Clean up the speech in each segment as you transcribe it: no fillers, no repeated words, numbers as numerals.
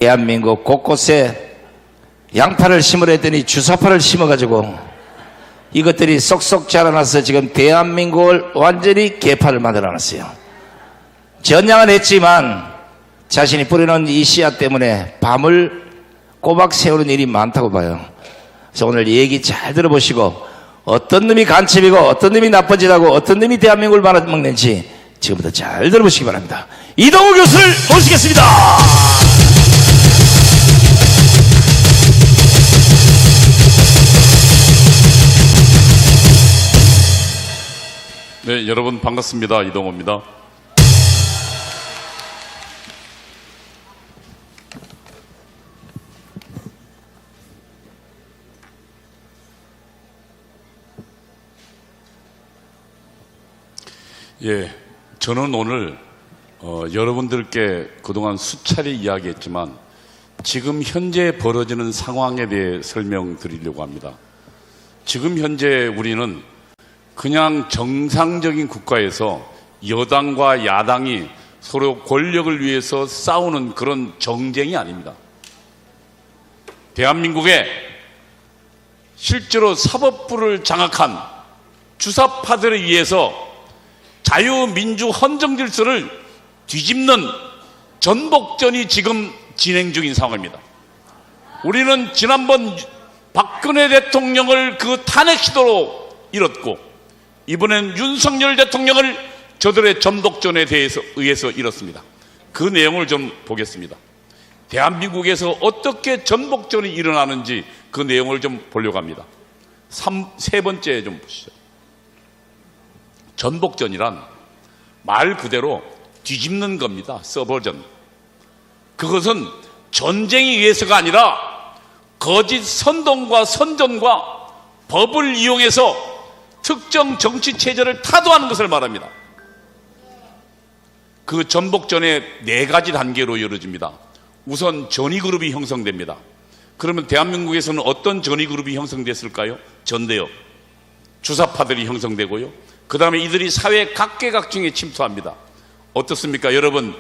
대한민국 곳곳에 양파를 심으려 했더니 주사파를 심어가지고 이것들이 쏙쏙 자라나서 지금 대한민국을 완전히 개파를 만들어놨어요. 전향은 했지만 자신이 뿌려놓은 이 씨앗 때문에 밤을 꼬박 세우는 일이 많다고 봐요. 그래서 오늘 얘기 잘 들어보시고 어떤 놈이 간첩이고 어떤 놈이 나쁜 짓하고 어떤 놈이 대한민국을 말아먹는지 지금부터 잘 들어보시기 바랍니다. 이동우 교수를 모시겠습니다. 네, 여러분 반갑습니다. 이동호입니다. 예, 저는 오늘 여러분들께 그동안 수차례 이야기했지만 지금 현재 벌어지는 상황에 대해 설명드리려고 합니다. 지금 현재 우리는 그냥 정상적인 국가에서 여당과 야당이 서로 권력을 위해서 싸우는 그런 정쟁이 아닙니다. 대한민국에 실제로 사법부를 장악한 주사파들에 의해서 자유민주 헌정질서를 뒤집는 전복전이 지금 진행 중인 상황입니다. 우리는 지난번 박근혜 대통령을 그 탄핵 시도로 잃었고 이번엔 윤석열 대통령을 저들의 전복전에 의해서 잃었습니다. 그 내용을 좀 보겠습니다. 대한민국에서 어떻게 전복전이 일어나는지 그 내용을 좀 보려고 합니다. 세 번째 좀 보시죠. 전복전이란 말 그대로 뒤집는 겁니다. 서버전. 그것은 전쟁에 의해서가 아니라 거짓 선동과 선전과 법을 이용해서 특정 정치 체제를 타도하는 것을 말합니다. 그 전복전의 4가지 단계로 이루어집니다. 우선 전위그룹이 형성됩니다. 그러면 대한민국에서는 어떤 전위그룹이 형성됐을까요? 전대요. 주사파들이 형성되고요. 그 다음에 이들이 사회 각계각층에 침투합니다. 어떻습니까? 여러분,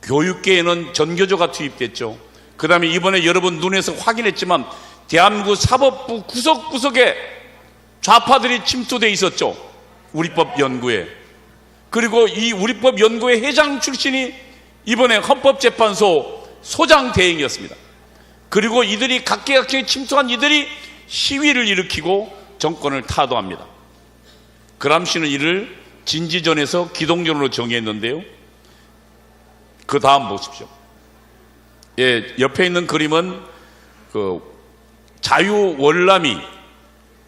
교육계에는 전교조가 투입됐죠. 그 다음에 이번에 여러분 눈에서 확인했지만 대한민국 사법부 구석구석에 좌파들이 침투돼 있었죠. 우리법연구회. 그리고 이 우리법연구회 회장 출신이 이번에 헌법재판소 소장 대행이었습니다. 그리고 이들이 각계각층에 침투한 이들이 시위를 일으키고 정권을 타도합니다. 그람시는 이를 진지전에서 기동전으로 정의했는데요. 그 다음 보십시오. 예, 옆에 있는 그림은 그 자유월남이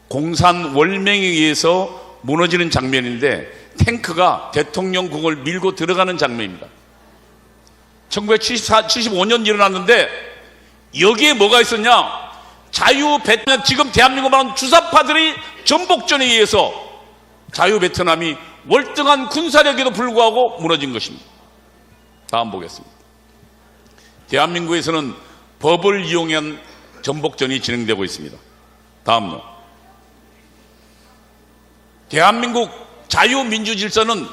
공산 월맹에 의해서 무너지는 장면인데 탱크가 대통령궁을 밀고 들어가는 장면입니다. 1975년 일어났는데 여기에 뭐가 있었냐? 자유 베트남, 지금 대한민국 말하는 주사파들이 전복전에 의해서 자유 베트남이 월등한 군사력에도 불구하고 무너진 것입니다. 다음 보겠습니다. 대한민국에서는 법을 이용한 전복전이 진행되고 있습니다. 다음요. 대한민국 자유민주 질서는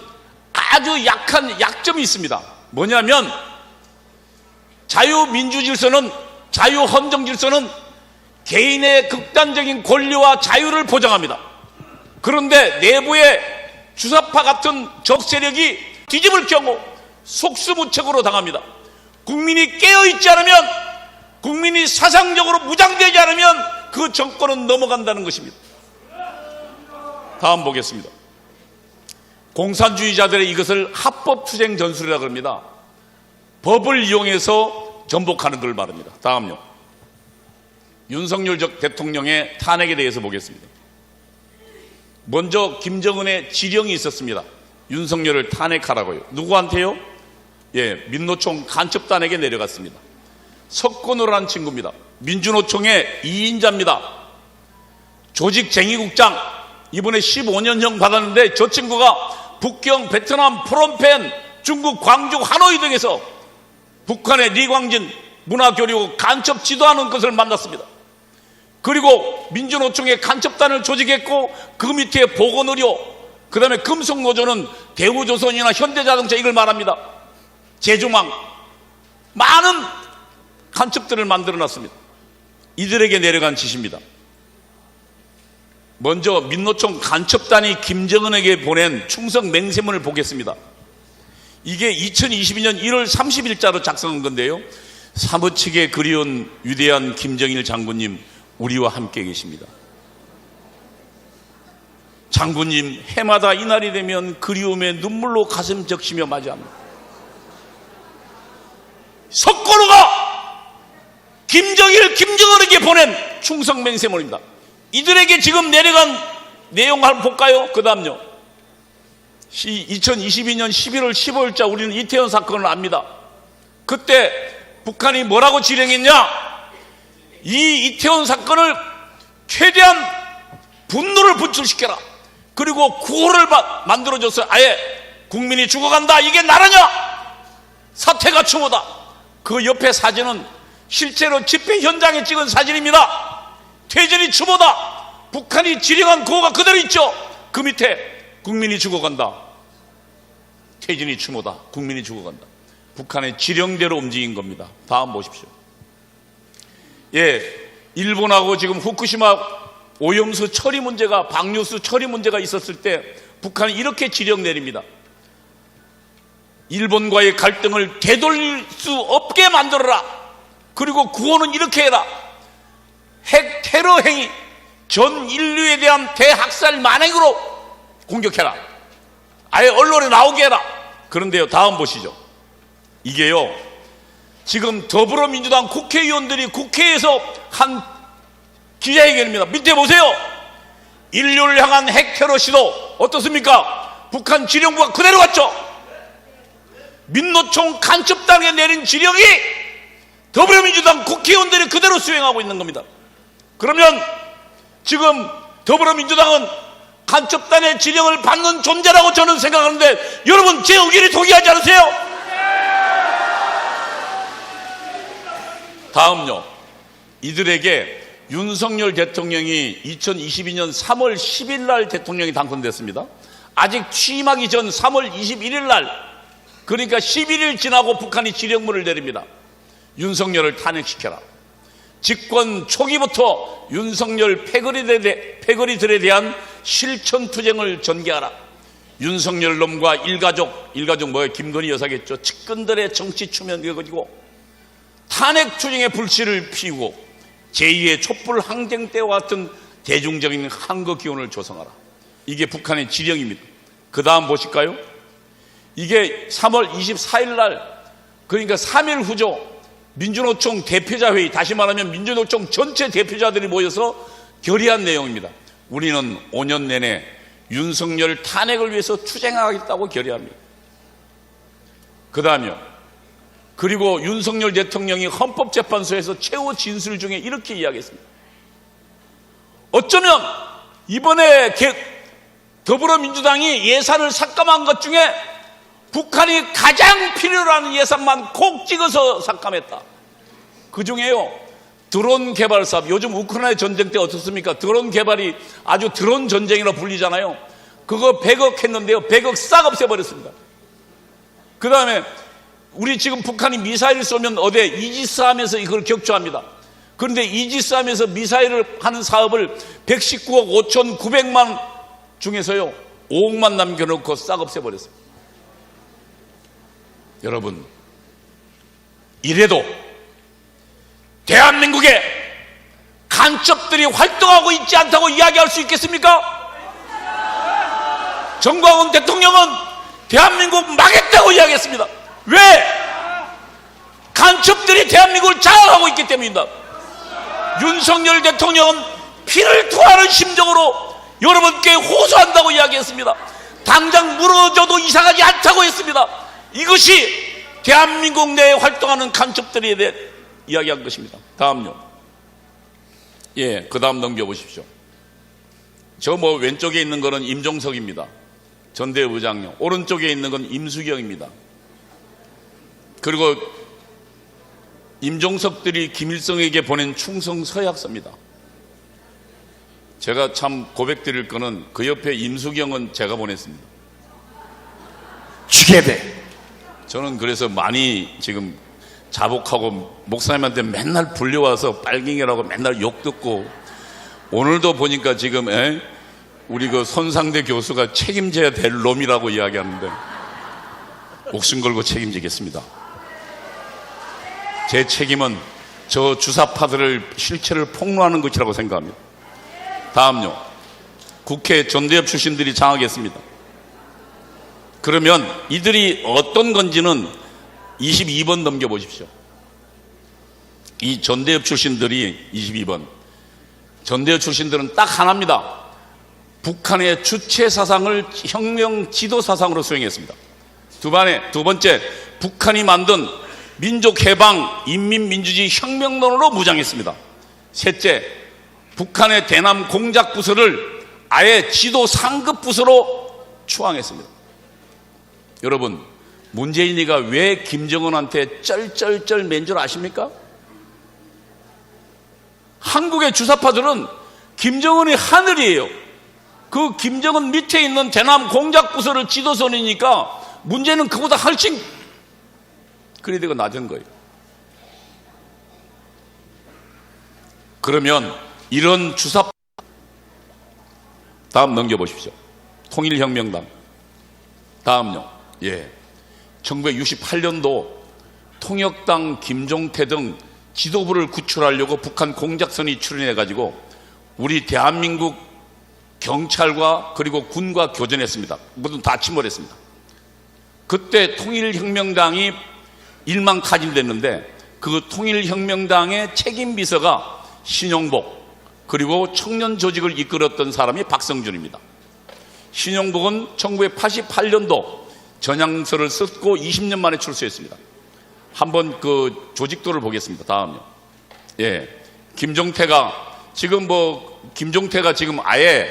아주 약한 약점이 있습니다. 뭐냐면 자유민주 질서는, 자유헌정 질서는 개인의 극단적인 권리와 자유를 보장합니다. 그런데 내부에 주사파 같은 적세력이 뒤집을 경우 속수무책으로 당합니다. 국민이 깨어있지 않으면, 국민이 사상적으로 무장되지 않으면 그 정권은 넘어간다는 것입니다. 다음 보겠습니다. 공산주의자들의 이것을 합법투쟁 전술이라고 합니다. 법을 이용해서 전복하는 걸 말합니다. 다음요. 윤석열 대통령의 탄핵에 대해서 보겠습니다. 먼저 김정은의 지령이 있었습니다. 윤석열을 탄핵하라고요. 누구한테요? 예, 민노총 간첩단에게 내려갔습니다. 석건호라는 친구입니다. 민주노총의 2인자입니다. 조직쟁의국장, 이번에 15년형 받았는데 저 친구가 북경, 베트남, 프놈펜, 중국, 광주, 하노이 등에서 북한의 리광진 문화교류 간첩 지도하는 것을 만났습니다. 그리고 민주노총의 간첩단을 조직했고 그 밑에 보건의료, 그 다음에 금속노조는 대우조선이나 현대자동차 이걸 말합니다. 제주망, 많은 간첩들을 만들어놨습니다. 이들에게 내려간 지시입니다. 먼저 민노총 간첩단이 김정은에게 보낸 충성 맹세문을 보겠습니다. 이게 2022년 1월 30일자로 작성한 건데요. 사무치게 그리운 위대한 김정일 장군님, 우리와 함께 계십니다. 장군님, 해마다 이날이 되면 그리움에 눈물로 가슴 적시며 맞이합니다. 석고로가 김정은에게 보낸 충성 맹세문입니다. 이들에게 지금 내려간 내용 한번 볼까요? 그 다음요. 2022년 11월 15일자 우리는 이태원 사건을 압니다. 그때 북한이 뭐라고 지령했냐? 이 이태원 사건을 최대한 분노를 분출시켜라. 그리고 구호를 만들어줘서 아예 국민이 죽어간다. 이게 나라냐? 사태가 추모다. 그 옆에 사진은 실제로 집회 현장에 찍은 사진입니다. 퇴전이 추모다. 북한이 지령한 구호가 그대로 있죠. 그 밑에 국민이 죽어간다. 퇴전이 추모다. 국민이 죽어간다. 북한의 지령대로 움직인 겁니다. 다음 보십시오. 예, 일본하고 지금 후쿠시마 오염수 처리 문제가, 방류수 처리 문제가 있었을 때 북한이 이렇게 지령 내립니다. 일본과의 갈등을 되돌릴 수 없게 만들어라. 그리고 구호는 이렇게 해라. 핵 테러 행위, 전 인류에 대한 대학살 만행으로 공격해라. 아예 언론에 나오게 해라. 그런데요, 다음 보시죠. 이게요, 지금 더불어민주당 국회의원들이 국회에서 한 기자회견입니다. 밑에 보세요. 인류를 향한 핵 테러 시도 어떻습니까? 북한 지령부가 그대로 갔죠. 민노총 간첩단에 내린 지령이 더불어민주당 국회의원들이 그대로 수행하고 있는 겁니다. 그러면 지금 더불어민주당은 간첩단의 지령을 받는 존재라고 저는 생각하는데, 여러분 제 의견에 동의하지 않으세요? 다음요. 이들에게 윤석열 대통령이 2022년 3월 10일 날 대통령이 당선됐습니다. 아직 취임하기 전 3월 21일 날, 그러니까 11일 지나고 북한이 지령문을 내립니다. 윤석열을 탄핵시켜라. 집권 초기부터 윤석열 패거리들에 대한 실천투쟁을 전개하라. 윤석열 놈과 일가족 뭐예요? 김건희 여사겠죠. 측근들의 정치 추면 이거지고 탄핵투쟁의 불씨를 피우고 제2의 촛불 항쟁 때와 같은 대중적인 항거 기운을 조성하라. 이게 북한의 지령입니다. 그 다음 보실까요? 이게 3월 24일 날, 그러니까 3일 후죠. 민주노총 대표자 회의, 다시 말하면 민주노총 전체 대표자들이 모여서 결의한 내용입니다. 우리는 5년 내내 윤석열 탄핵을 위해서 투쟁하겠다고 결의합니다. 그 다음이요. 그리고 윤석열 대통령이 헌법재판소에서 최후 진술 중에 이렇게 이야기했습니다. 어쩌면 이번에 더불어민주당이 예산을 삭감한 것 중에 북한이 가장 필요로 하는 예산만 콕 찍어서 삭감했다. 그 중에요, 드론 개발 사업, 요즘 우크라이나 전쟁 때 어떻습니까? 드론 개발이 아주 드론 전쟁이라 불리잖아요. 그거 100억 했는데요, 100억 싹 없애버렸습니다. 그 다음에 우리 지금 북한이 미사일을 쏘면 어디 이지스 하면서 이걸 격추합니다. 그런데 이지스 하면서 미사일을 하는 사업을 119억 5,900만 중에서요 5억만 남겨놓고 싹 없애버렸습니다. 여러분, 이래도 대한민국에 간첩들이 활동하고 있지 않다고 이야기할 수 있겠습니까? 정광훈 대통령은 대한민국 망했다고 이야기했습니다. 왜? 간첩들이 대한민국을 장악하고 있기 때문입니다. 윤석열 대통령은 피를 토하는 심정으로 여러분께 호소한다고 이야기했습니다. 당장 무너져도 이상하지 않다고 했습니다. 이것이 대한민국 내에 활동하는 간첩들에 대해 이야기한 것입니다. 다음요. 예, 그 다음 넘겨보십시오. 저 왼쪽에 있는 거는 임종석입니다. 전대의장요. 오른쪽에 있는 건 임수경입니다. 그리고 임종석들이 김일성에게 보낸 충성 서약서입니다. 제가 참 고백드릴 거는 그 옆에 임수경은 제가 보냈습니다. 죽여야 돼. 저는 그래서 많이 지금 자복하고 목사님한테 맨날 불려와서 빨갱이라고 맨날 욕 듣고, 오늘도 보니까 지금 우리 그 손상대 교수가 책임져야 될 놈이라고 이야기하는데, 목숨 걸고 책임지겠습니다. 제 책임은 저 주사파들을 실체를 폭로하는 것이라고 생각합니다. 다음요. 국회 전대협 출신들이 장하겠습니다. 그러면 이들이 어떤 건지는 22번 넘겨보십시오. 이 전대협 출신들이 22번. 전대협 출신들은 딱 하나입니다. 북한의 주체 사상을 혁명 지도 사상으로 수행했습니다. 두 번째, 북한이 만든 민족해방 인민민주주의 혁명론으로 무장했습니다. 셋째, 북한의 대남 공작 부서를 아예 지도 상급 부서로 추앙했습니다. 여러분, 문재인이가 왜 김정은한테 쩔쩔쩔 맨 줄 아십니까? 한국의 주사파들은 김정은이 하늘이에요. 그 김정은 밑에 있는 대남 공작 부서를 지도선이니까 문제는 그보다 훨씬 그래도 낮은 거예요. 그러면 이런 주사파, 다음 넘겨보십시오. 통일혁명당. 다음요. 1968년도 통역당 김종태 등 지도부를 구출하려고 북한 공작선이 출연해가지고 우리 대한민국 경찰과 그리고 군과 교전했습니다. 모두 다 침몰했습니다. 그때 통일혁명당이 일망타진됐는데 그 통일혁명당의 책임비서가 신용복, 그리고 청년 조직을 이끌었던 사람이 박성준입니다. 신용복은 1988년도 전향서를 썼고 20년 만에 출소했습니다. 한번 그 조직도를 보겠습니다. 다음요. 김종태가 지금 아예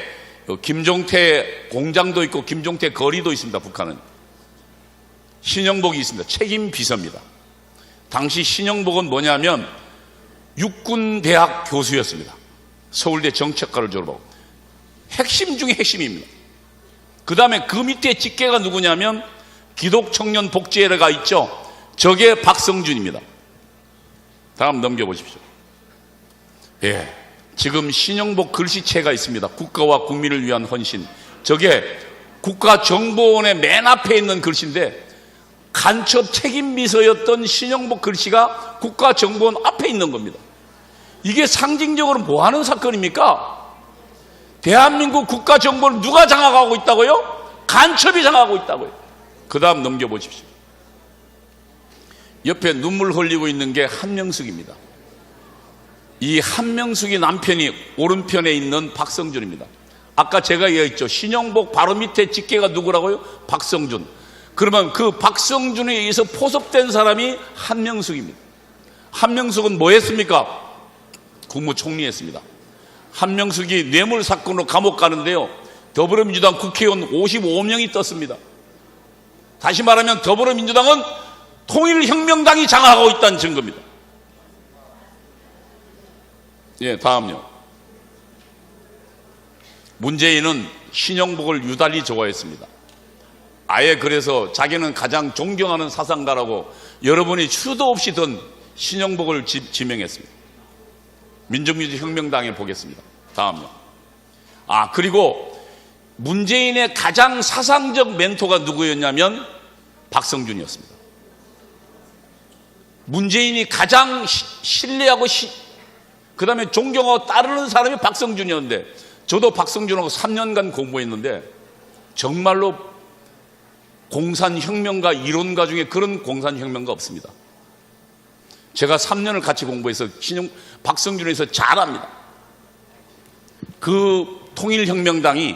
김종태 공장도 있고 김종태 거리도 있습니다. 북한은. 신영복이 있습니다. 책임 비서입니다. 당시 신영복은 뭐냐면 육군대학 교수였습니다. 서울대 정책과를 졸업하고. 핵심 중에 핵심입니다. 그 다음에 그 밑에 직계가 누구냐면 기독청년 복지회가 있죠. 저게 박성준입니다. 다음 넘겨보십시오. 지금 신영복 글씨체가 있습니다. 국가와 국민을 위한 헌신. 저게 국가정보원의 맨 앞에 있는 글씨인데 간첩 책임비서였던 신영복 글씨가 국가정보원 앞에 있는 겁니다. 이게 상징적으로 뭐 하는 사건입니까? 대한민국 국가정보를 누가 장악하고 있다고요? 간첩이 장악하고 있다고요. 그 다음 넘겨보십시오. 옆에 눈물 흘리고 있는 게 한명숙입니다. 이 한명숙이 남편이 오른편에 있는 박성준입니다. 아까 제가 얘기했죠. 신영복 바로 밑에 직계가 누구라고요? 박성준. 그러면 그 박성준에 의해서 포섭된 사람이 한명숙입니다. 한명숙은 뭐 했습니까? 국무총리했습니다. 한명숙이 뇌물 사건으로 감옥 가는데요. 더불어민주당 국회의원 55명이 떴습니다. 다시 말하면 더불어민주당은 통일혁명당이 장악하고 있다는 증거입니다. 다음요. 문재인은 신영복을 유달리 좋아했습니다. 아예 그래서 자기는 가장 존경하는 사상가라고 여러분이 수도 없이 든 신영복을 지명했습니다. 민족민주혁명당에 보겠습니다. 다음요. 그리고 문재인의 가장 사상적 멘토가 누구였냐면 박성준이었습니다. 문재인이 가장 신뢰하고 그 다음에 존경하고 따르는 사람이 박성준이었는데, 저도 박성준하고 3년간 공부했는데 정말로 공산혁명가 이론가 중에 그런 공산혁명가 없습니다. 제가 3년을 같이 공부해서 박성준에서 잘 압니다. 그 통일혁명당이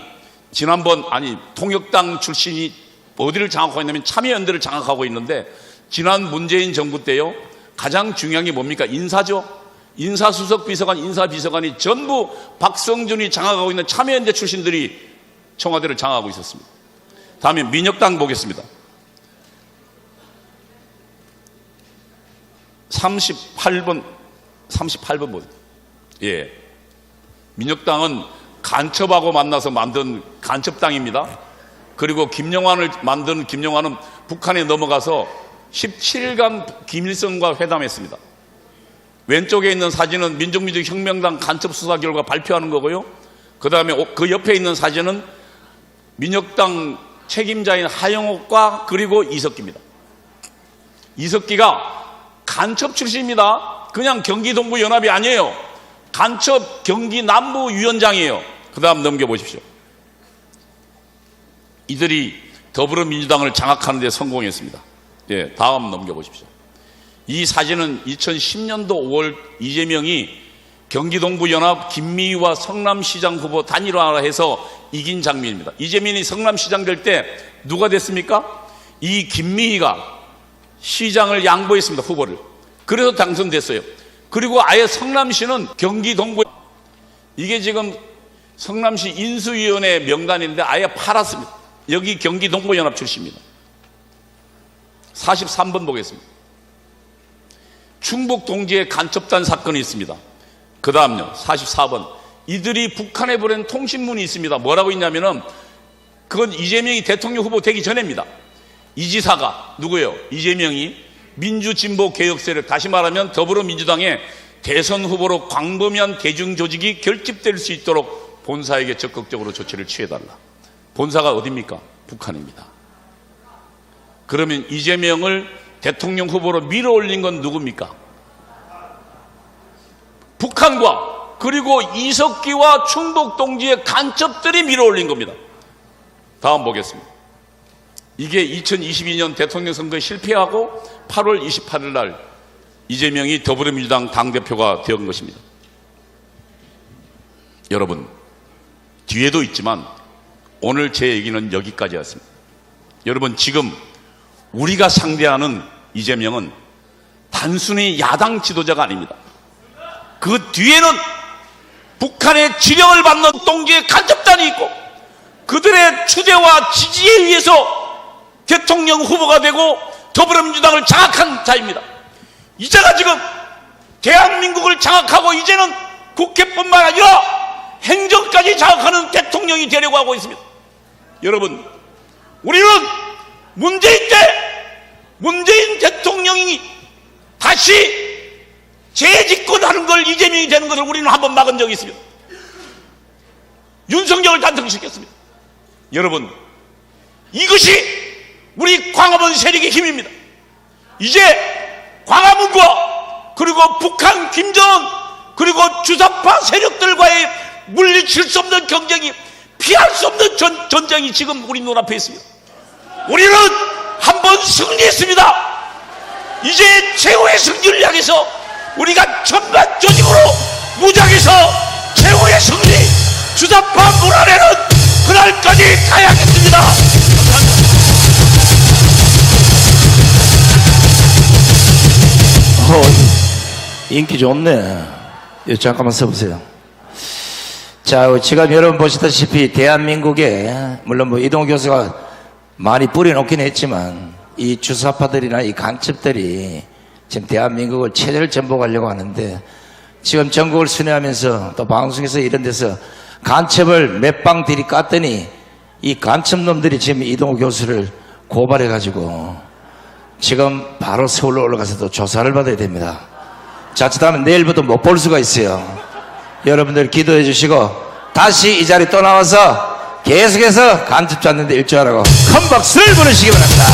통역당 출신이 어디를 장악하고 있냐면 참여연대를 장악하고 있는데, 지난 문재인 정부 때요, 가장 중요한 게 뭡니까? 인사죠. 인사수석 비서관, 인사비서관이 전부 박성준이 장악하고 있는 참여연대 출신들이 청와대를 장악하고 있었습니다. 다음에 민혁당 보겠습니다. 38번 보세요. 민혁당은 간첩하고 만나서 만든 간첩당입니다. 그리고 김영환을 만든 김영환은 북한에 넘어가서 17일간 김일성과 회담했습니다. 왼쪽에 있는 사진은 민족민주혁명당 간첩 수사 결과 발표하는 거고요. 그 다음에 그 옆에 있는 사진은 민혁당 책임자인 하영옥과 그리고 이석기입니다. 이석기가 간첩 출신입니다. 그냥 경기동부연합이 아니에요. 간첩 경기 남부위원장이에요. 그 다음 넘겨보십시오. 이들이 더불어민주당을 장악하는 데 성공했습니다. 예, 다음 넘겨보십시오. 이 사진은 2010년도 5월 이재명이 경기동부연합 김미희와 성남시장 후보 단일화해서 이긴 장면입니다. 이재명이 성남시장 될 때 누가 됐습니까? 이 김미희가 시장을 양보했습니다. 후보를. 그래서 당선됐어요. 그리고 아예 성남시는 경기동부, 이게 지금 성남시 인수위원회 명단인데 아예 팔았습니다. 여기 경기동부연합 출신입니다. 43번 보겠습니다. 충북 동지의 간첩단 사건이 있습니다. 그 다음요, 44번. 이들이 북한에 보낸 통신문이 있습니다. 뭐라고 있냐면은, 그건 이재명이 대통령 후보 되기 전입니다. 이 지사가 누구예요? 이재명이 민주진보개혁세력, 다시 말하면 더불어민주당의 대선 후보로 광범위한 대중조직이 결집될 수 있도록 본사에게 적극적으로 조치를 취해달라. 본사가 어디입니까? 북한입니다. 그러면 이재명을 대통령 후보로 밀어올린 건 누굽니까? 북한과 그리고 이석기와 충북 동지의 간첩들이 밀어올린 겁니다. 다음 보겠습니다. 이게 2022년 대통령 선거에 실패하고 8월 28일 날 이재명이 더불어민주당 당대표가 된 것입니다. 여러분, 뒤에도 있지만 오늘 제 얘기는 여기까지였습니다. 여러분, 지금 우리가 상대하는 이재명은 단순히 야당 지도자가 아닙니다. 그 뒤에는 북한의 지령을 받는 동지의 간첩단이 있고 그들의 추대와 지지에 의해서 대통령 후보가 되고 더불어민주당을 장악한 자입니다. 이제가 지금 대한민국을 장악하고 이제는 국회뿐만 아니라 행정까지 장악하는 대통령이 되려고 하고 있습니다. 여러분, 우리는 문재인 대통령이 다시 재집권하는 걸, 이재명이 되는 것을 우리는 한번 막은 적이 있습니다. 윤석열을 단통시켰습니다. 여러분, 이것이 우리 광화문 세력의 힘입니다. 이제 광화문과 그리고 북한 김정은 그리고 주사파 세력들과의 물리칠 수 없는 경쟁이, 피할 수 없는 전쟁이 지금 우리 눈앞에 있습니다. 우리는 한번 승리했습니다. 이제 최후의 승리를 향해서 우리가 전반 조직으로 무장해서 최후의 승리, 주사파 몰아내는 그날까지 가야겠습니다. 인기 좋네. 잠깐만 서보세요. 자, 지금 여러분 보시다시피 대한민국에 물론 뭐 이동호 교수가 많이 뿌려놓긴 했지만 이 주사파들이나 이 간첩들이 지금 대한민국을 체제를 전복하려고 하는데, 지금 전국을 순회하면서 또 방송에서 이런 데서 간첩을 몇 방 들이 깠더니 이 간첩놈들이 지금 이동호 교수를 고발해가지고 지금 바로 서울로 올라가서 또 조사를 받아야 됩니다. 자칫하면 내일부터 못 볼 수가 있어요. 여러분들 기도해 주시고 다시 이 자리 또 나와서 계속해서 간첩 잡는 데 일조하라고 큰 박수를 보내시기 바랍니다.